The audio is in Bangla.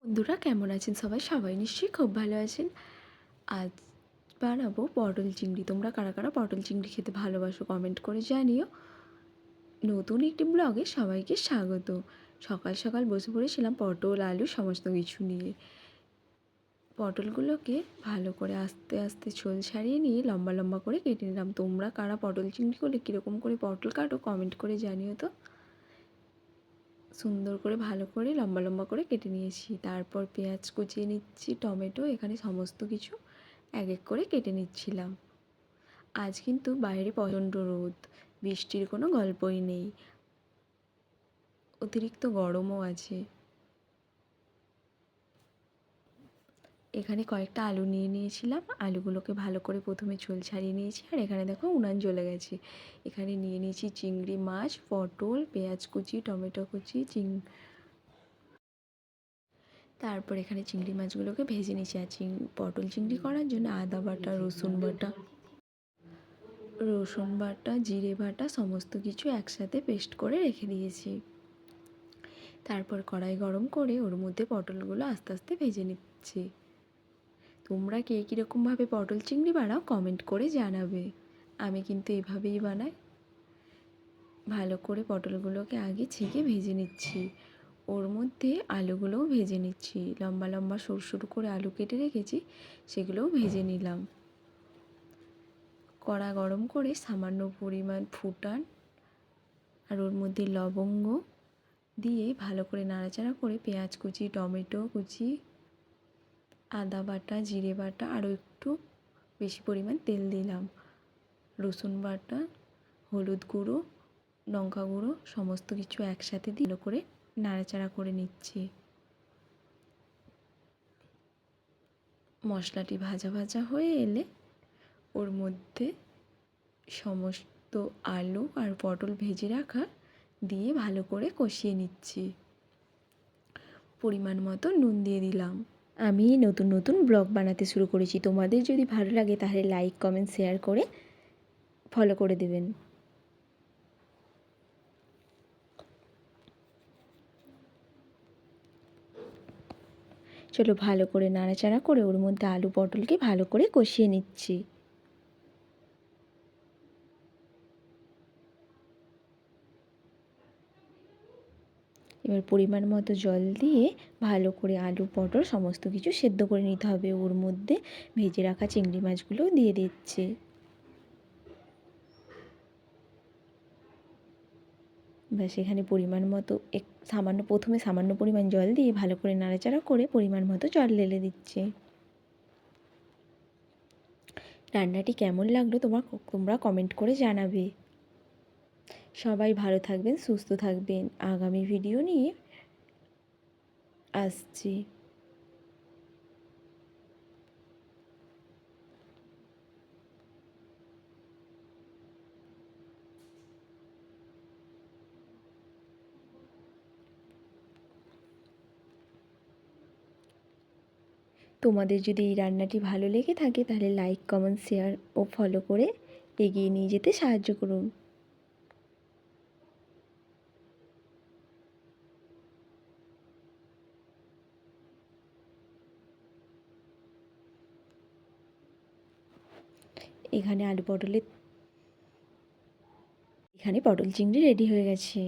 বন্ধুরা কেমন আছেন সবাই? সবাই নিশ্চয়ই খুব ভালো আছেন। আজ বানাবো পটল চিংড়ি। তোমরা কারা কারা পটল চিংড়ি খেতে ভালোবাসো কমেন্ট করে জানিও। নতুন একটি ব্লগে সবাইকে স্বাগত। সকাল সকাল বসে পড়েছিলাম পটল আলু সমস্ত কিছু নিয়ে। পটলগুলোকে ভালো করে আস্তে আস্তে ছোল ছাড়িয়ে নিয়ে লম্বা লম্বা করে কেটে নিলাম। তোমরা কারা পটল চিংড়ি করলে কীরকম করে পটল কাটো কমেন্ট করে জানিও তো। সুন্দর করে ভালো করে লম্বা লম্বা করে কেটে নিয়েছি। তারপর পেঁয়াজ কুচিয়ে নিচ্ছি, টমেটো, এখানে সমস্ত কিছু এক এক করে কেটে নিচ্ছিলাম। আজ কিন্তু বাইরে প্রচণ্ড রোদ, বৃষ্টির কোনো গল্পই নেই, অতিরিক্ত গরমও আছে। এখানে কয়েকটা আলু নিয়ে নিয়েছিলাম, আলুগুলোকে ভালো করে প্রথমে ছোল ছাড়িয়ে নিয়েছি। আর এখানে দেখো উনান জ্বলে গেছে। এখানে নিয়ে নিয়েছি চিংড়ি মাছ, পটল, পেঁয়াজ কুচি, টমেটো কুচি, তারপর এখানে চিংড়ি মাছগুলোকে ভেজে নিচ্ছি। আর পটল চিংড়ি করার জন্য আদা বাটা, রসুন বাটা, জিরে বাটা সমস্ত কিছু একসাথে পেস্ট করে রেখে দিয়েছি। তারপর কড়াই গরম করে ওর মধ্যে পটলগুলো আস্তে আস্তে ভেজে নিচ্ছি। তোমরা কে কীরকমভাবে পটল চিংড়ি বানাও কমেন্ট করে জানাবে। আমি কিন্তু এভাবেই বানাই। ভালো করে পটলগুলোকে আগে ছেঁকে ভেজে নিচ্ছি। ওর মধ্যে আলুগুলোও ভেজে নিচ্ছি। লম্বা লম্বা সরু সরু করে আলু কেটে রেখেছি, সেগুলোও ভেজে নিলাম। কড়া গরম করে সামান্য পরিমাণ ফুটান আর ওর মধ্যে লবঙ্গ দিয়ে ভালো করে নাড়াচাড়া করে পেঁয়াজ কুচি, টমেটো কুচি, আদা বাটা, জিরে বাটা, আরও একটু বেশি পরিমাণ তেল দিলাম, রসুন বাটা, হলুদ গুঁড়ো, লঙ্কা গুঁড়ো সমস্ত কিছু একসাথে দিয়ে ভালো করে নাড়াচাড়া করে নিচ্ছি। মশলাটি ভাজা ভাজা হয়ে এলে ওর মধ্যে সমস্ত আলু আর পটল ভেজে রাখা দিয়ে ভালো করে কষিয়ে নিচ্ছি। পরিমাণ মতো নুন দিয়ে দিলাম। আমি নতুন নতুন ব্লগ বানাতে শুরু করেছি। তোমাদের যদি ভালো লাগে তাহলে লাইক কমেন্ট শেয়ার করে ফলো করে দেবেন। চলো ভালো করে নাড়াচাড়া করে ওর মধ্যে আলু পটলকে ভালো করে কষিয়ে নিচ্ছি। এবার পরিমাণ মতো জল দিয়ে ভালো করে আলু পটল সমস্ত কিছু সেদ্ধ করে নিতে হবে। ওর মধ্যে ভেজে রাখা চিংড়ি মাছগুলোও দিয়ে দিচ্ছে। ব্যাস এখানে পরিমাণ মতো প্রথমে সামান্য পরিমাণ জল দিয়ে ভালো করে নাড়াচাড়া করে পরিমাণ মতো জল ঢেলে দিচ্ছে। রান্নাটি কেমন লাগলো তোমরা কমেন্ট করে জানাবে। সবাই ভালো থাকবেন, সুস্থ থাকবেন। আগামী ভিডিও নিয়ে আসছি। তোমাদের যদি এই রান্নাটি ভালো লেগে থাকে তাহলে লাইক কমেন্ট শেয়ার ও ফলো করে এগিয়ে নিয়ে যেতে সাহায্য করুন। এখানে পটল চিংড়ি রেডি হয়ে গেছে।